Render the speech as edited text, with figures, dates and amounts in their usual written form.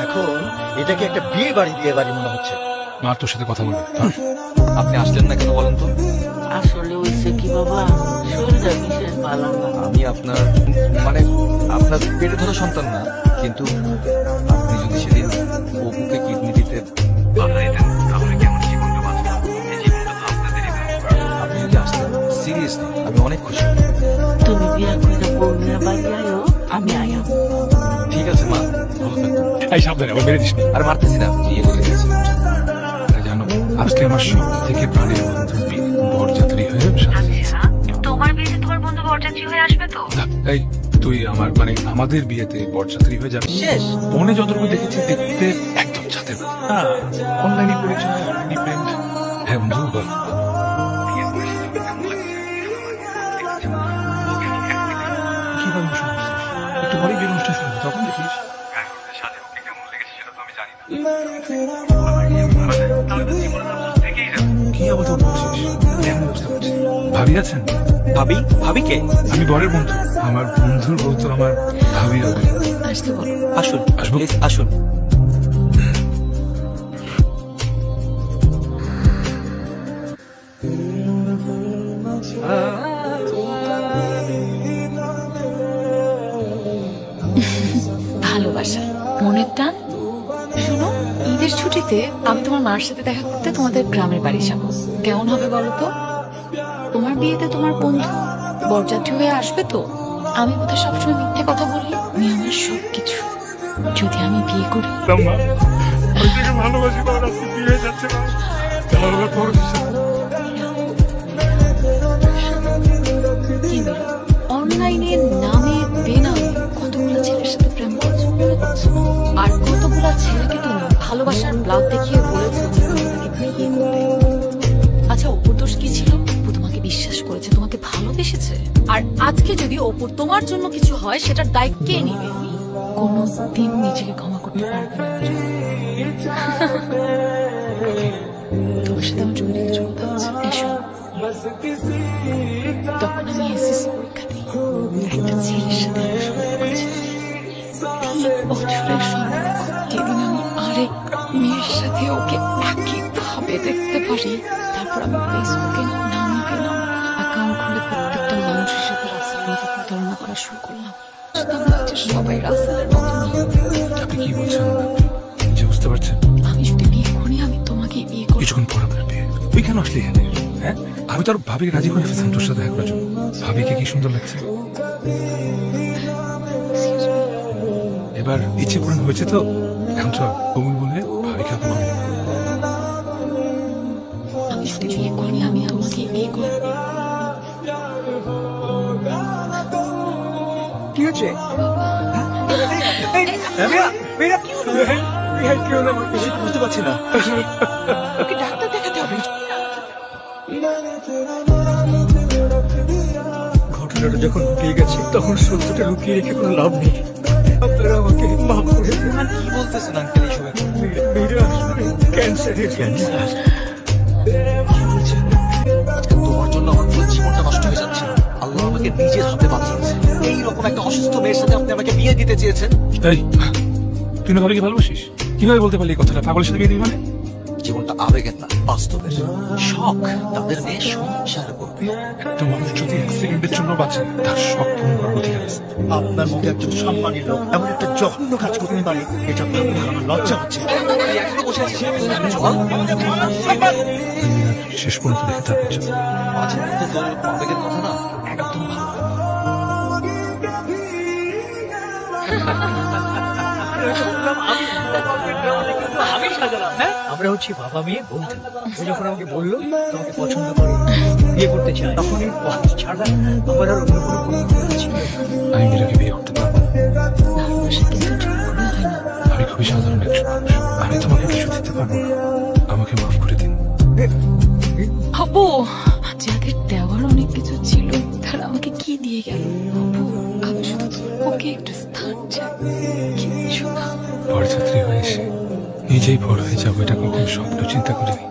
এখন এটাকে একটা বিয়ে বাড়ি মনে হচ্ছে। মা তোর সাথে কথা বলবে। আপনি আসলেন না কেন বলেন তো? আসলে হয়েছে কি বাবা, শরীরটা বিশেষ ভালো না। আমি আপনার আপনার পেটে ধরা সন্তান না, কিন্তু আপনি যদি সেদিন অপুকে কিডনি দিতে বাধা দিতেন তাহলে কেমন জীবনটা বাঁচত? এই জীবনটা তো আপনাদেরই। আপনি যদি আসতেন সিরিয়াসলি আমি অনেক খুশি। তুমি বিয়া করে বলবে বাড়ি আয়ো, আমি আয়া। ঠিক আছে মা, ভালো থাকবেন। এই সাবধানে, আবার মেরে দিস না। আর মারতেছি না, বিয়ে করে দিয়েছি। জানো আজকে আমার সব থেকে প্রাণের বন্ধুর বিয়ে, বরযাত্রী হয়ে তোমার বিয়েতে তোমার বন্ধু বরযাত্রী হয়ে আসবে তো? এই তুই আমাদের বিয়েতে বরযাত্রী হয়ে যাবে। শেষ ফোনে যতটুকু দেখেছি দেখতে একদম ছাতে না। অনলাইনে পরিচয়, অনলাইনে প্রেম। হ্যাঁ বন্ধু বল। কিভাবে শুনছিস? একটু পরে বিয়ের অনুষ্ঠান শুরু হবে, তখন দেখিস। কি আবার তো বলছিস? কেমন বুঝতে পারছিস? ভাবি আছেন? ভাবি কে? আমি বরের বন্ধু। আমার বন্ধুর বউ তো আমার ভাবি হবে। আসতে বলো। আসুন, আসবো? প্লিজ আসুন। ভালোবাসা, মনের টান। শোনো, ঈদের ছুটিতে আমি তোমার মার সাথে দেখা করতে তোমাদের গ্রামের বাড়ি যাবো। কেমন হবে বলো তো? তোমার বিয়েতে তোমার বন্ধু বরযাত্রী হয়ে আসবে তো? আমি বোধহয় সবসময় মিথ্যে কথা বলি। আমি আমার সবকিছু, যদি আমি বিয়ে করি। ভালোবাসি বিয়ে হয়ে যাচ্ছে। অনলাইনে নামে বেনামে কতগুলো ছেলের সাথে প্রেম করছো, আর কতগুলো ছেলেকে তুমি ভালোবাসার ব্লাড দেখিয়ে বলেছো তোমাকে বিয়ে করতে। আচ্ছা, অপুর দোষ কি ছিল? অপু তোমাকে বিশ্বাস করেছে, তোমাকে ভালোবেসেছে। আর আজকে যদি অপুর তোমার জন্য কিছু হয়, সেটার দায় কে নেবে? কোনদিন নিজেকে ক্ষমা করতে পারবে না। তোমার সাথে আমার জরুরি কিছু কথা আছে, এসো। তখন আমি এসএসসি পরীক্ষা দিই, একটা ছেলের সাথে বছরের সময় যেদিন আমি আরেক মেয়ের সাথে ওকে একইভাবে দেখতে পারি, তারপর আমি ফেসবুকে নামে পেলাম, অ্যাকাউন্ট খুলে প্রত্যেকটা মানুষের সাথে রাস্তার মতো প্রতারণা করা শুরু করলাম। সবাই রাস্তার মতো। আপনি কি বলছেন? যে বুঝতে পারছেন, আমি যদি বিয়ে করি, আমি তোমাকে বিয়ে করি। কিছুক্ষণ পর আপনার বিয়ে। তুই কেন আসলি এখানে? হ্যাঁ, আমি তো আর ভাবিকে রাজি করে ফেলছিলাম তোর সাথে দেখা করার জন্য। ভাবিকে কি সুন্দর লাগছে। এবার ইচ্ছে পূরণ হয়েছে তো, এখন চল কবুল বলে ভাবিকে অপমান। আমি যদি বিয়ে করি, আমি তোমাকে বিয়ে করি। কি হচ্ছে? বুঝতে পারছি না। ওকে ডাক্তার দেখাতে হবে। ঘটনাটা যখন লুকিয়ে গেছে, তখন সত্যটা লুকিয়ে রেখে কোনো লাভ নেই। আপনারা আমাকে মাফ করে দিন। কি বলতেছেন আঙ্কেল এইসব? মেয়েরা আসলে ক্যান্সারের ক্যান্সার। তোমার জন্য আমার পুরো জীবনটা নষ্ট হয়ে যাচ্ছে। আল্লাহ আমাকে নিজের হাতে বাঁচিয়েছে। এইরকম একটা অসুস্থ মেয়ের সাথে আপনি আমাকে বিয়ে দিতে চেয়েছেন। এই, তুই না ভাবিকে ভালোবাসিস? কিভাবে বলতে পারলি এই কথাটা? পাগলের সাথে বিয়ে দিবি মানে? জীবনটা আবেগের না, বাস্তবের। শখ তাদের মেয়ে সংসার করবে। একটা মানুষ যদি এক সেকেন্ডের জন্য বাঁচে, তার শখ পূরণ করার অধিকার আছে। আপনার মতো একজন সম্মানী লোক এমন একটা জঘন্য কাজ করতে পারে, এটা ভাবলে আমার লজ্জা হচ্ছে। এখনো বসে আছি। শেষ পর্যন্ত দেখে তারপর চল। মাঝে মধ্যে তো আবেগের কথা না একদম ভালো। আমরা হচ্ছে বাবা মেয়ে বন্ধু। ও যখন আমাকে বললো তোমাকে পছন্দ করে, বিয়ে করতে চায়, তখনই ছাড়া আমার আর অন্য কোনো পরিকল্পনা ছিল না। আমি মীরাকে বিয়ে করতে পারবো না। আমি খুবই সাধারণ একজন মানুষ। আমি তোমাকে কিছু দিতে পারবো না। আমাকে মাফ করে দিন। আপু, যাদের দেওয়ার অনেক কিছু ছিল, তারা আমাকে কি দিয়ে গেল? আপু, আমি শুধু ওকে একটু স্থান চাই, কিচ্ছু না। বরযাত্রী হয়ে এসে নিজেই বড় হয়ে যাবো, এটা কখনো স্বপ্ন চিন্তা করিনি।